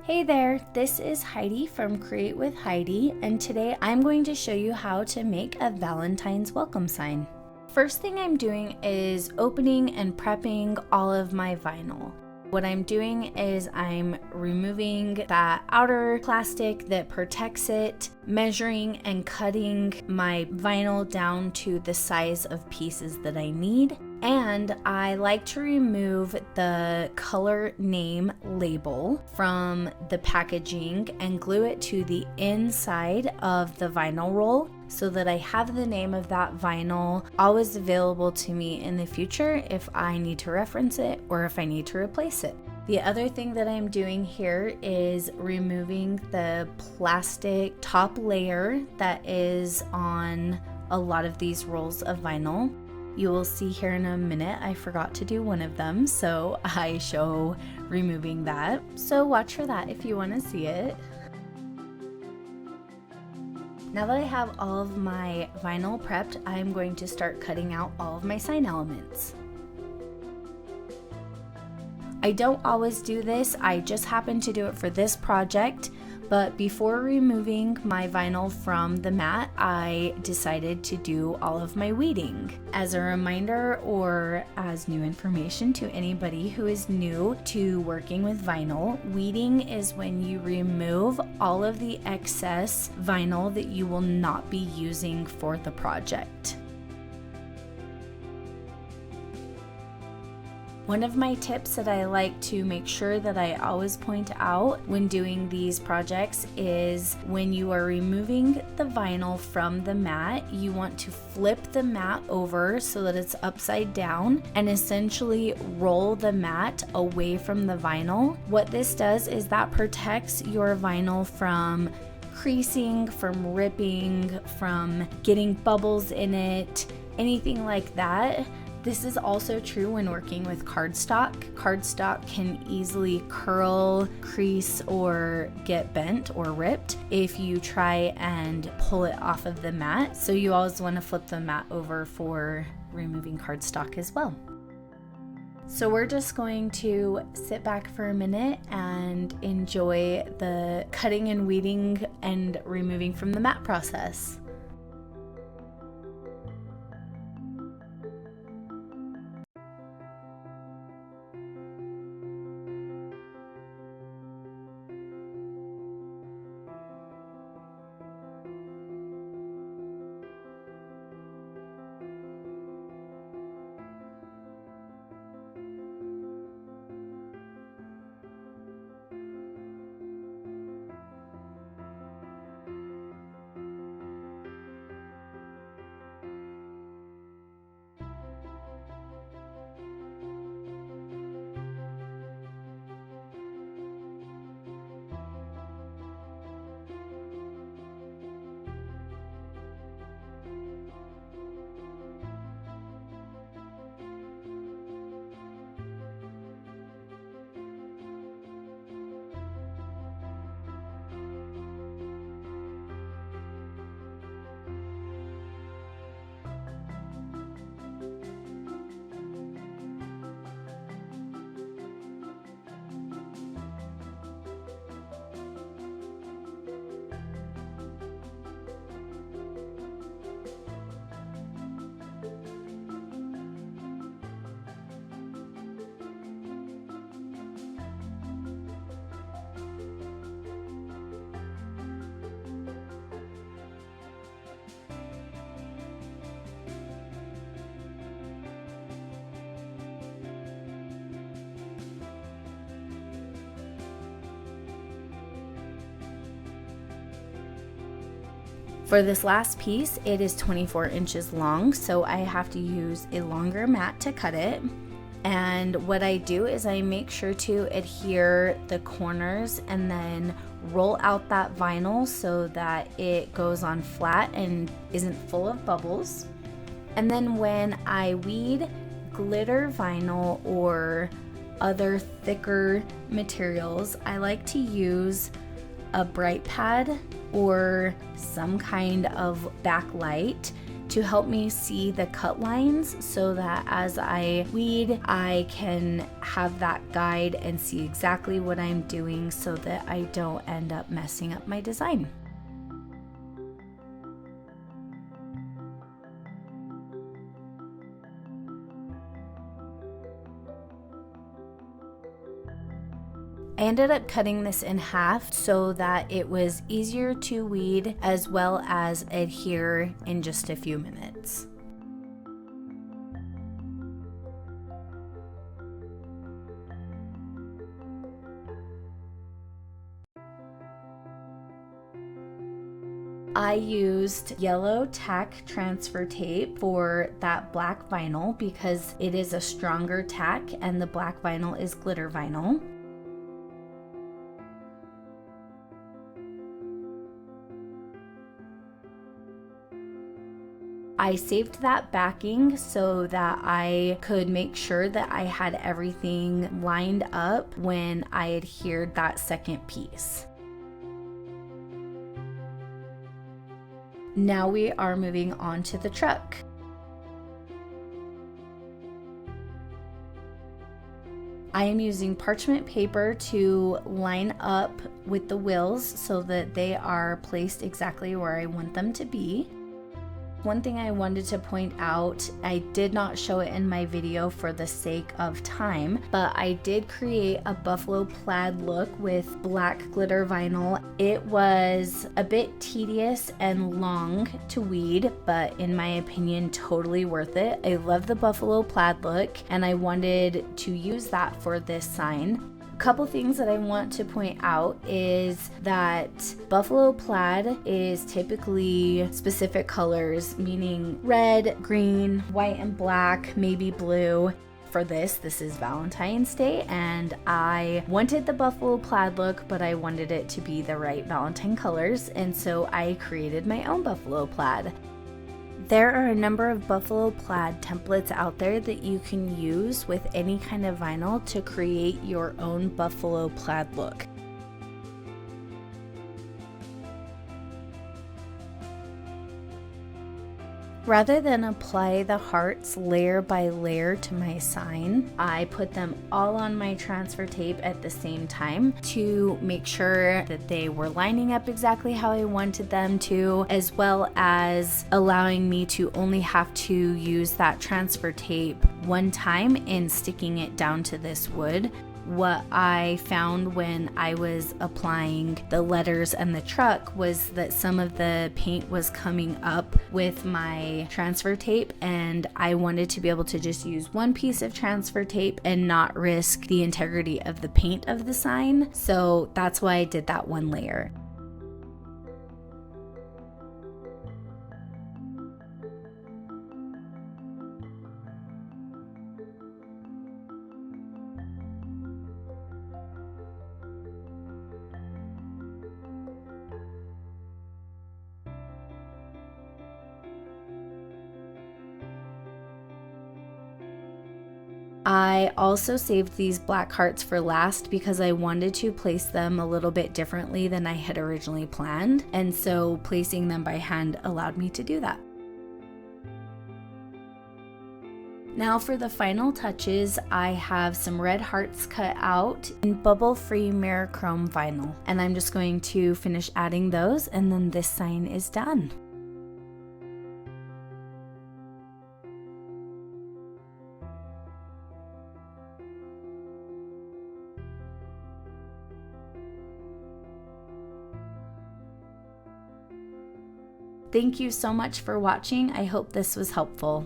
Hey there, this is Heidi from Create with Heidi, and today I'm going to show you how to make a Valentine's welcome sign. First thing I'm doing is opening and prepping all of my vinyl. What I'm doing is I'm removing that outer plastic that protects it, measuring and cutting my vinyl down to the size of pieces that I need. And I like to remove the color name label from the packaging and glue it to the inside of the vinyl roll so that I have the name of that vinyl always available to me in the future if I need to reference it or if I need to replace it. The other thing that I'm doing here is removing the plastic top layer that is on a lot of these rolls of vinyl. You will see here in a minute I forgot to do one of them, so I show removing that. So watch for that if you want to see it. Now that I have all of my vinyl prepped, I'm going to start cutting out all of my sign elements. I don't always do this, I just happen to do it for this project. But before removing my vinyl from the mat, I decided to do all of my weeding. As a reminder or as new information to anybody who is new to working with vinyl, weeding is when you remove all of the excess vinyl that you will not be using for the project. One of my tips that I like to make sure that I always point out when doing these projects is when you are removing the vinyl from the mat, you want to flip the mat over so that it's upside down and essentially roll the mat away from the vinyl. What this does is that protects your vinyl from creasing, from ripping, from getting bubbles in it, anything like that. This is also true when working with cardstock. Cardstock can easily curl, crease, or get bent or ripped if you try and pull it off of the mat. So you always want to flip the mat over for removing cardstock as well. So we're just going to sit back for a minute and enjoy the cutting and weeding and removing from the mat process. For this last piece, it is 24 inches long, so I have to use a longer mat to cut it. And what I do is I make sure to adhere the corners and then roll out that vinyl so that it goes on flat and isn't full of bubbles. And then when I weed glitter vinyl or other thicker materials, I like to use a bright pad or some kind of backlight to help me see the cut lines so that as I weed, I can have that guide and see exactly what I'm doing so that I don't end up messing up my design. I ended up cutting this in half so that it was easier to weed as well as adhere in just a few minutes. I used yellow tack transfer tape for that black vinyl because it is a stronger tack and the black vinyl is glitter vinyl. I saved that backing so that I could make sure that I had everything lined up when I adhered that second piece. Now we are moving on to the truck. I am using parchment paper to line up with the wheels so that they are placed exactly where I want them to be. One thing I wanted to point out, I did not show it in my video for the sake of time, but I did create a buffalo plaid look with black glitter vinyl. It was a bit tedious and long to weed, but in my opinion, totally worth it. I love the buffalo plaid look and I wanted to use that for this sign. Couple things that I want to point out is that buffalo plaid is typically specific colors, meaning red, green, white and black, maybe blue. For this is Valentine's Day and I wanted the buffalo plaid look, but I wanted it to be the right Valentine colors, and so I created my own buffalo plaid. There are a number of buffalo plaid templates out there that you can use with any kind of vinyl to create your own buffalo plaid look. Rather than apply the hearts layer by layer to my sign, I put them all on my transfer tape at the same time to make sure that they were lining up exactly how I wanted them to, as well as allowing me to only have to use that transfer tape one time in sticking it down to this wood. What I found when I was applying the letters and the truck was that some of the paint was coming up with my transfer tape, and I wanted to be able to just use one piece of transfer tape and not risk the integrity of the paint of the sign. So that's why I did that one layer. I also saved these black hearts for last because I wanted to place them a little bit differently than I had originally planned, and so placing them by hand allowed me to do that. Now for the final touches, I have some red hearts cut out in bubble-free mirror chrome vinyl, and I'm just going to finish adding those, and then this sign is done. Thank you so much for watching. I hope this was helpful.